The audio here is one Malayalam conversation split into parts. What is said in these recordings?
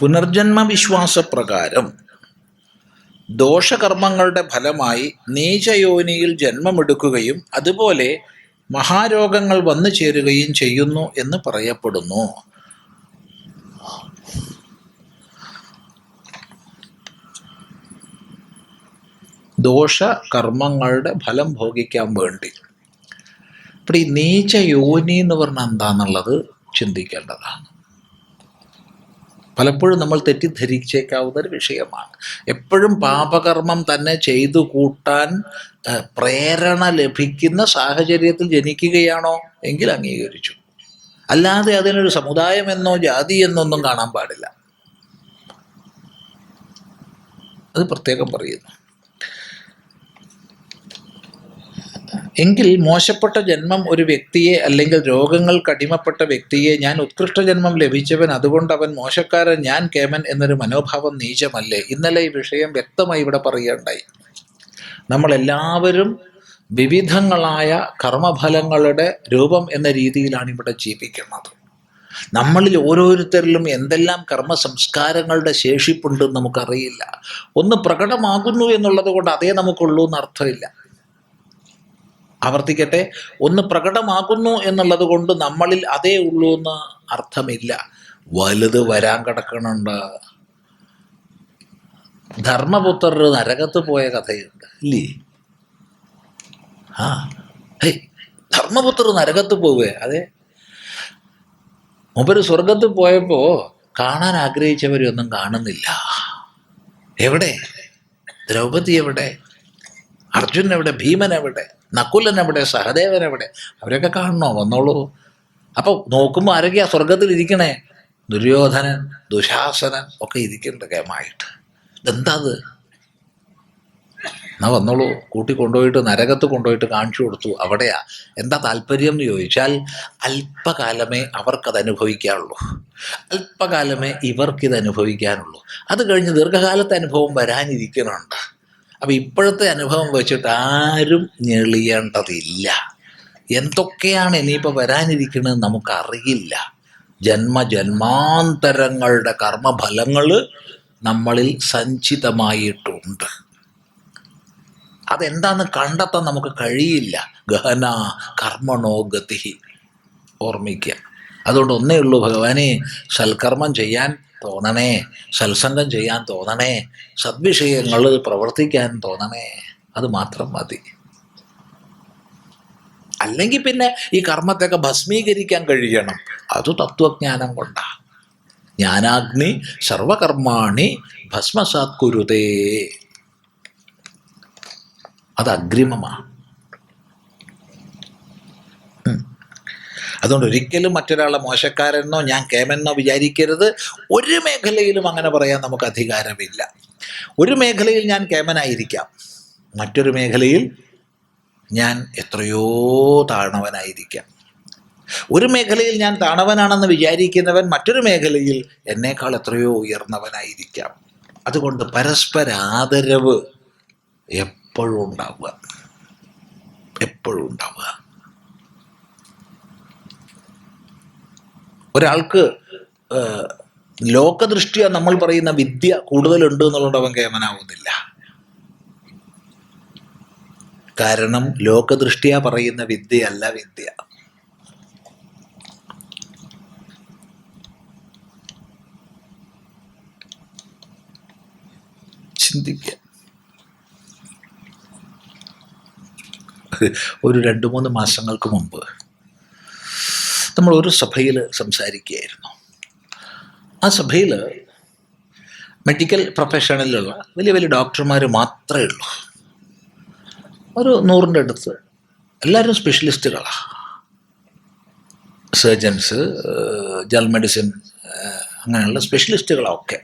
പുനർജന്മ വിശ്വാസപ്രകാരം ദോഷകർമ്മങ്ങളുടെ ഫലമായി നീചയോനിയിൽ ജന്മമെടുക്കുകയും അതുപോലെ മഹാരോഗങ്ങൾ വന്നു ചേരുകയും ചെയ്യുന്നു എന്ന് പറയപ്പെടുന്നു. ദോഷകർമ്മങ്ങളുടെ ഫലം ഭോഗിക്കാൻ വേണ്ടി. അപ്പോൾ ഈ നീചയോനി എന്ന് പറഞ്ഞാൽ എന്താണെന്നുള്ളത് ചിന്തിക്കേണ്ടതാണ്. പലപ്പോഴും നമ്മൾ തെറ്റിദ്ധരിച്ചേക്കാവുന്ന ഒരു വിഷയമാണ്. എപ്പോഴും പാപകർമ്മം തന്നെ ചെയ്തു കൂട്ടാൻ പ്രേരണ ലഭിക്കുന്ന സാഹചര്യത്തിൽ ജനിക്കുകയാണോ എങ്കിൽ അംഗീകരിച്ചു. അല്ലാതെ അതിനൊരു സമുദായമെന്നോ ജാതിയെന്നൊന്നും കാണാൻ പാടില്ല. അത് പ്രത്യേകം പറയുന്നു. എങ്കിൽ മോശപ്പെട്ട ജന്മം ഒരു വ്യക്തിയെ അല്ലെങ്കിൽ രോഗങ്ങൾക്ക് അടിമപ്പെട്ട വ്യക്തിയെ ഞാൻ ഉത്കൃഷ്ട ജന്മം ലഭിച്ചവൻ അതുകൊണ്ട് അവൻ മോശക്കാരൻ ഞാൻ കേമൻ എന്നൊരു മനോഭാവം നീചമല്ലേ? ഇന്നലെ ഈ വിഷയം വ്യക്തമായി ഇവിടെ പറയുകയുണ്ടായി. നമ്മളെല്ലാവരും വിവിധങ്ങളായ കർമ്മഫലങ്ങളുടെ രൂപം എന്ന രീതിയിലാണ് ഇവിടെ ജീവിക്കുന്നത്. നമ്മളിൽ ഓരോരുത്തരിലും എന്തെല്ലാം കർമ്മ സംസ്കാരങ്ങളുടെ ശേഷിപ്പുണ്ടെന്ന് നമുക്കറിയില്ല. ഒന്ന് പ്രകടമാകുന്നു എന്നുള്ളത് കൊണ്ട് അതേ നമുക്കുള്ളൂ എന്നർത്ഥമില്ല. ആവർത്തിക്കട്ടെ, ഒന്ന് പ്രകടമാകുന്നു എന്നുള്ളത് കൊണ്ട് നമ്മളിൽ അതേ ഉള്ളൂ എന്ന് അർത്ഥമില്ല. വലുത് വരാൻ കിടക്കണുണ്ട്. ധർമ്മപുത്രർ നരകത്ത് പോയ കഥയുണ്ട് ഇല്ലേ? ധർമ്മപുത്രർ നരകത്ത് പോവേ? അതെ, മൂപ്പര് സ്വർഗത്ത് പോയപ്പോൾ കാണാൻ ആഗ്രഹിച്ചവരൊന്നും കാണുന്നില്ല. എവിടെ? ദ്രൗപദി എവിടെ? അർജുനൻ എവിടെ? ഭീമൻ എവിടെ? നകുലൻ എവിടെ? സഹദേവൻ എവിടെ? അവരൊക്കെ കാണണോ? വന്നോളൂ. അപ്പോൾ നോക്കുമ്പോൾ ആരൊക്കെയാ സ്വർഗത്തിലിരിക്കണേ? ദുര്യോധനൻ, ദുശാസനൻ ഒക്കെ ഇരിക്കുന്നുണ്ട് കേമായിട്ട്. ഇതെന്താ അത്? എന്നാ വന്നോളൂ. കൂട്ടിക്കൊണ്ടുപോയിട്ട് നരകത്ത് കൊണ്ടുപോയിട്ട് കാണിച്ചു കൊടുത്തു. അവിടെയാ. എന്താ താല്പര്യം എന്ന് ചോദിച്ചാൽ അല്പകാലമേ അവർക്കത് അനുഭവിക്കാനുള്ളൂ, അല്പകാലമേ ഇവർക്കിത് അനുഭവിക്കാനുള്ളൂ. അത് കഴിഞ്ഞ് ദീർഘകാലത്തെ അനുഭവം വരാനിരിക്കുന്നുണ്ട്. അപ്പം ഇപ്പോഴത്തെ അനുഭവം വെച്ചിട്ട് ആരും ഞെളിയേണ്ടതില്ല. എന്തൊക്കെയാണ് ഇനിയിപ്പോൾ വരാനിരിക്കുന്നത് നമുക്കറിയില്ല. ജന്മജന്മാന്തരങ്ങളുടെ കർമ്മഫലങ്ങൾ നമ്മളിൽ സഞ്ചിതമായിട്ടുണ്ട്. അതെന്താന്ന് കണ്ടെത്താൻ നമുക്ക് കഴിയില്ല. ഗഹന കർമ്മണോ ഗതി. ഓർമ്മിക്കുക. അതുകൊണ്ട് ഒന്നേ ഉള്ളൂ, ഭഗവാനെ സൽക്കർമ്മം ചെയ്യാൻ തോന്നണേ, സത്സംഗം ചെയ്യാൻ തോന്നണേ, സദ്വിഷയങ്ങൾ പ്രവർത്തിക്കാൻ തോന്നണേ. അത് മാത്രം മതി. അല്ലെങ്കിൽ പിന്നെ ഈ കർമ്മത്തെയൊക്കെ ഭസ്മീകരിക്കാൻ കഴിയണം. അത് തത്വജ്ഞാനം കൊണ്ടാണ്. ജ്ഞാനാഗ്നി സർവകർമാണി ഭസ്മസാത് കുരുതേ. അത് അഗ്രിമമാണ്. അതുകൊണ്ട് ഒരിക്കലും മറ്റൊരാളെ മോശക്കാരെന്നോ ഞാൻ കേമെന്നോ വിചാരിക്കരുത്. ഒരു മേഖലയിലും അങ്ങനെ പറയാൻ നമുക്ക് അധികാരമില്ല. ഒരു മേഖലയിൽ ഞാൻ കേമനായിരിക്കാം, മറ്റൊരു മേഖലയിൽ ഞാൻ എത്രയോ താണവനായിരിക്കാം. ഒരു മേഖലയിൽ ഞാൻ താണവനാണെന്ന് വിചാരിക്കുന്നവൻ മറ്റൊരു മേഖലയിൽ എന്നേക്കാൾ എത്രയോ ഉയർന്നവനായിരിക്കാം. അതുകൊണ്ട് പരസ്പര ആദരവ് എപ്പോഴും ഉണ്ടാവുക, എപ്പോഴും ഉണ്ടാവുക. ഒരാൾക്ക് ലോകദൃഷ്ടിയ നമ്മൾ പറയുന്ന വിദ്യ കൂടുതലുണ്ട് എന്നുള്ളത് അവൻ കേമനാവുന്നില്ല. കാരണം ലോകദൃഷ്ടിയ പറയുന്ന വിദ്യയല്ല വിദ്യ. ചിന്തിക്കുക. ഒരു 2-3 മാസങ്ങൾക്ക് മുമ്പ് നമ്മൾ ഒരു സഭയിൽ സംസാരിക്കുകയായിരുന്നു. ആ സഭയിൽ മെഡിക്കൽ പ്രൊഫഷനിലുള്ള വലിയ വലിയ ഡോക്ടർമാർ മാത്രമേ ഉള്ളൂ. ഒരു 100ൻ്റെ അടുത്ത്. എല്ലാവരും സ്പെഷ്യലിസ്റ്റുകളാണ്. സർജൻസ്, ജനറൽ മെഡിസിൻ, അങ്ങനെയുള്ള സ്പെഷ്യലിസ്റ്റുകളൊക്കെ.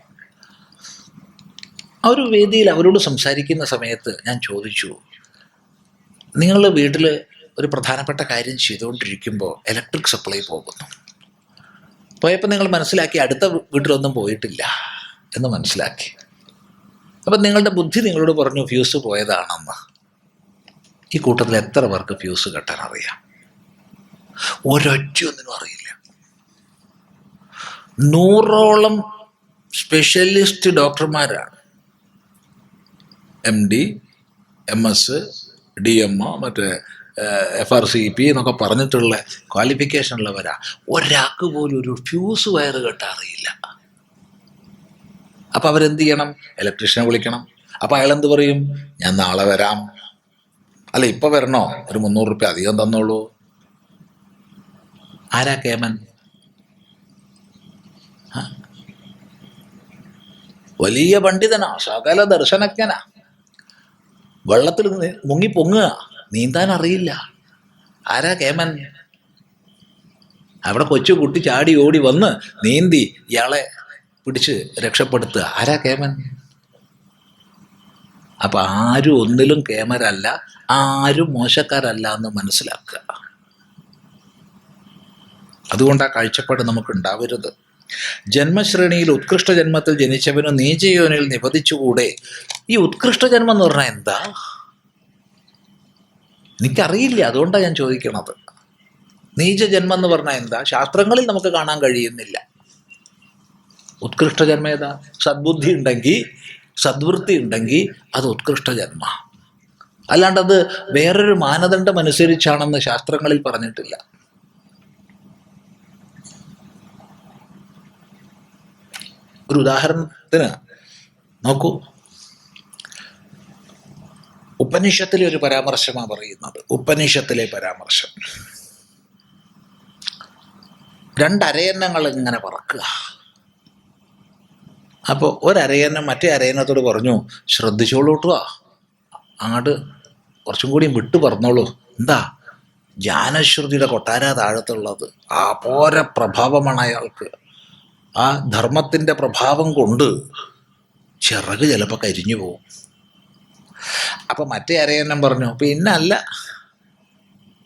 ആ ഒരു വേദിയിൽ അവരോട് സംസാരിക്കുന്ന സമയത്ത് ഞാൻ ചോദിച്ചു, നിങ്ങൾ വീട്ടിൽ ഒരു പ്രധാനപ്പെട്ട കാര്യം ചെയ്തുകൊണ്ടിരിക്കുമ്പോൾ ഇലക്ട്രിക് സപ്ലൈ പോകുന്നു. പോയപ്പോൾ നിങ്ങൾ മനസ്സിലാക്കി അടുത്ത വീട്ടിലൊന്നും പോയിട്ടില്ല എന്ന് മനസ്സിലാക്കി. അപ്പം നിങ്ങളുടെ ബുദ്ധി നിങ്ങളോട് പറഞ്ഞു ഫ്യൂസ് പോയതാണെന്ന്. ഈ കൂട്ടത്തിൽ എത്ര പേർക്ക് ഫ്യൂസ് കെട്ടാൻ അറിയാം? ഒരൊറ്റയൊന്നിനും അറിയില്ല. 100ഓളം സ്പെഷ്യലിസ്റ്റ് ഡോക്ടർമാരാണ്, MD, MS, DMO, മറ്റേ FRCP എന്നൊക്കെ പറഞ്ഞിട്ടുള്ള ക്വാളിഫിക്കേഷൻ ഉള്ളവരാ. ഒരാൾക്ക് പോലും ഒരു ഫ്യൂസ് വയറ് കെട്ടാൻ അറിയില്ല. അപ്പം അവരെന്ത് ചെയ്യണം? ഇലക്ട്രീഷ്യനെ വിളിക്കണം. അപ്പം അയാളെന്ത് പറയും? ഞാൻ നാളെ വരാം. അല്ല, ഇപ്പം വരണോ? ഒരു 300 റുപ്യ അധികം തന്നോളൂ. ആരാ കേമൻ? വലിയ പണ്ഡിതനാ, സകല ദർശനജ്ഞനാ, വെള്ളത്തിൽ മുങ്ങി പൊങ്ങുക, നീന്താൻ അറിയില്ല. ആരാ കേമൻ? അവിടെ കൊച്ചു കുട്ടി ചാടി ഓടി വന്ന് നീന്തി ഇയാളെ പിടിച്ച് രക്ഷപ്പെടുത്തുക. ആരാ കേമൻ? അപ്പം ആരും ഒന്നിലും കേമരല്ല, ആരും മോശക്കാരല്ല എന്ന് മനസ്സിലാക്കുക. അതുകൊണ്ട് ആ കാഴ്ചപ്പാട് നമുക്ക് ഉണ്ടാവരുത്. ജന്മശ്രേണിയിൽ ഉത്കൃഷ്ട ജന്മത്തിൽ ജനിച്ചവന് നീചയോനിൽ നിപതിച്ചുകൂടെ? ഈ ഉത്കൃഷ്ട ജന്മം എന്ന് പറഞ്ഞാൽ എന്താ? എനിക്കറിയില്ല, അതുകൊണ്ടാണ് ഞാൻ ചോദിക്കണത്. നീചജന്മം എന്ന് പറഞ്ഞാൽ എന്താ? ശാസ്ത്രങ്ങളിൽ നമുക്ക് കാണാൻ കഴിയുന്നില്ല. ഉത്കൃഷ്ട ജന്മം ഏതാ? സദ്ബുദ്ധി ഉണ്ടെങ്കിൽ, സദ്വൃത്തി ഉണ്ടെങ്കിൽ അത് ഉത്കൃഷ്ട ജന്മ. അല്ലാണ്ട് അത് വേറൊരു മാനദണ്ഡം അനുസരിച്ചാണെന്ന് ശാസ്ത്രങ്ങളിൽ പറഞ്ഞിട്ടില്ല. ഒരു ഉദാഹരണത്തിന് നോക്കൂ, ഉപനിഷത്തിലെ ഒരു പരാമർശമാണ് പറയുന്നത്. ഉപനിഷത്തിലെ പരാമർശം, 2 അരയന്നങ്ങൾ ഇങ്ങനെ പറക്കുക. അപ്പോൾ ഒരരയന്നം മറ്റേ അരയന്നത്തോട് പറഞ്ഞു, ശ്രദ്ധിച്ചോളൂട്ടുക, അങ്ങോട്ട് കുറച്ചും കൂടി വിട്ടു പറഞ്ഞോളൂ. എന്താ? ജ്ഞാനശ്രുതിയുടെ കൊട്ടാര താഴത്തുള്ളത്. അപോര പ്രഭാവമാണ് അയാൾക്ക്. ആ ധർമ്മത്തിൻ്റെ പ്രഭാവം കൊണ്ട് ചിറക് ചിലപ്പോൾ കരിഞ്ഞു പോകും. അപ്പം മറ്റേ അരയന്നം പറഞ്ഞു, പിന്നല്ല,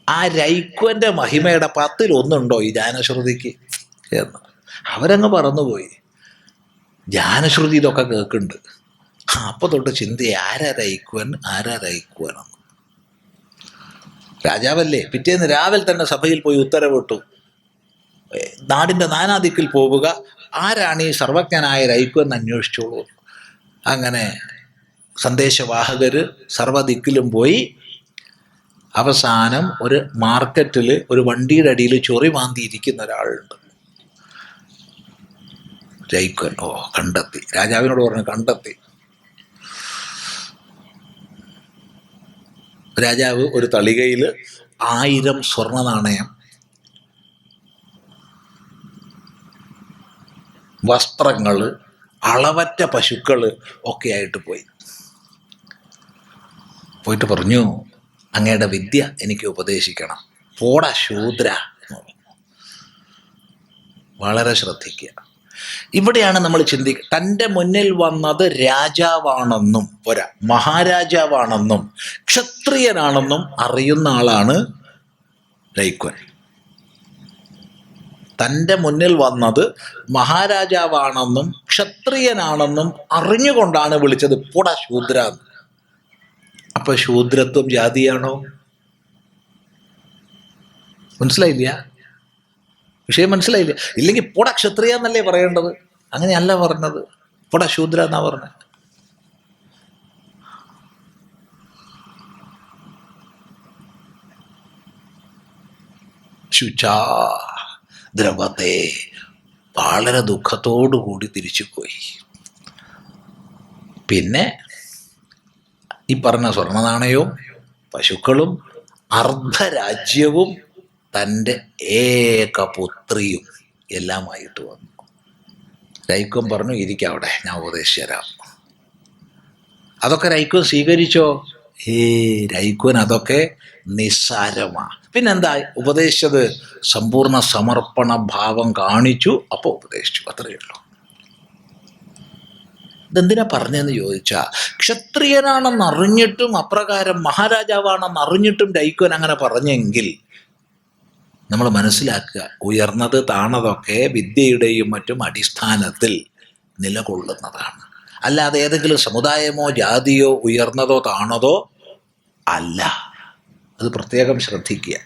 ആ രൈക്വൻ്റെ മഹിമയുടെ 10-1 ഈ ജ്ഞാനശ്രുതിക്ക് എന്ന്. അവരങ്ങ് പറന്നുപോയി. ജ്ഞാനശ്രുതി ഇതൊക്കെ കേൾക്കുന്നുണ്ട്. അപ്പോൾ തൊട്ട് ചിന്ത, ആരാ രൈക്വൻ, ആരാ രൈക്വനെന്ന്. രാജാവല്ലേ, പിറ്റേന്ന് രാവിലെ തന്നെ സഭയിൽ പോയി ഉത്തരവിട്ടു, നാടിൻ്റെ നാനാദിക്കിൽ പോവുക, ആരാണ് ഈ സർവജ്ഞനായ രൈക്വൻ അന്വേഷിച്ചോളൂ. അങ്ങനെ സന്ദേശവാഹകർ സർവ്വദിക്കിലും പോയി. അവസാനം ഒരു മാർക്കറ്റിൽ ഒരു വണ്ടിയുടെ അടിയിൽ ചൊറി മാന്തിയിരിക്കുന്ന ഒരാളുണ്ട്. രൈക്വൻ കണ്ടെത്തി. രാജാവിനോട് പറഞ്ഞു, കണ്ടെത്തി. രാജാവ് ഒരു തളികയിൽ 1000 സ്വർണ്ണ നാണയം, വസ്ത്രങ്ങൾ, അളവറ്റ പശുക്കൾ ഒക്കെ ആയിട്ട് പോയിട്ട് പറഞ്ഞു, അങ്ങയുടെ വിദ്യ എനിക്ക് ഉപദേശിക്കണം. പോടാ ശൂദ്ര. വളരെ ശ്രദ്ധിക്കുക. ഇവിടെയാണ് നമ്മൾ ചിന്തിക്കുക. തൻ്റെ മുന്നിൽ വന്നത് രാജാവാണെന്നും പോരാ, മഹാരാജാവാണെന്നും ക്ഷത്രിയനാണെന്നും അറിയുന്ന ആളാണ് രൈക്വൻ. തൻ്റെ മുന്നിൽ വന്നത് മഹാരാജാവാണെന്നും ക്ഷത്രിയനാണെന്നും അറിഞ്ഞുകൊണ്ടാണ് വിളിച്ചത്, പോടാ ശൂദ്ര. അപ്പൊ ശൂദ്രത്വം ജാതിയാണോ? മനസ്സിലായില്ല? വിഷയം മനസ്സിലായില്ല? ഇല്ലെങ്കിൽ പോടാ ക്ഷത്രിയ എന്നല്ലേ പറയേണ്ടത്? അങ്ങനെയല്ല പറഞ്ഞത്, പോടാ ശൂദ്ര എന്നാ പറഞ്ഞത്. ശുചാ ദ്രവത്തെ വളരെ ദുഃഖത്തോടു കൂടി തിരിച്ചുപോയി. പിന്നെ ഈ പറഞ്ഞ സ്വർണ്ണ നാണയവും പശുക്കളും അർദ്ധരാജ്യവും തൻ്റെ ഏകപുത്രിയും എല്ലാമായിട്ട് വന്നു. രൈക്വൻ പറഞ്ഞു, ഇരിക്കവിടെ, ഞാൻ ഉപദേശിച്ചു തരാം. അതൊക്കെ രൈക്വൻ സ്വീകരിച്ചോ? രൈക്വൻ അതൊക്കെ നിസ്സാരമാണ്. പിന്നെന്താ ഉപദേശിച്ചത്? സമ്പൂർണ്ണ സമർപ്പണ ഭാവം കാണിച്ചു, അപ്പോൾ ഉപദേശിച്ചു. അത്രയേ ഉള്ളൂ. ഇതെന്തിനാ പറഞ്ഞതെന്ന് ചോദിച്ചാൽ, ക്ഷത്രിയനാണെന്ന് അറിഞ്ഞിട്ടും അപ്രകാരം മഹാരാജാവാണെന്ന് അറിഞ്ഞിട്ടും രൈക്വൻ അങ്ങനെ പറഞ്ഞെങ്കിൽ നമ്മൾ മനസ്സിലാക്കുക, ഉയർന്നത് താണതൊക്കെ വിദ്യയുടെയും മറ്റും അടിസ്ഥാനത്തിൽ നിലകൊള്ളുന്നതാണ്. അല്ലാതെ ഏതെങ്കിലും സമുദായമോ ജാതിയോ ഉയർന്നതോ താണതോ അല്ല. അത് പ്രത്യേകം ശ്രദ്ധിക്കുക.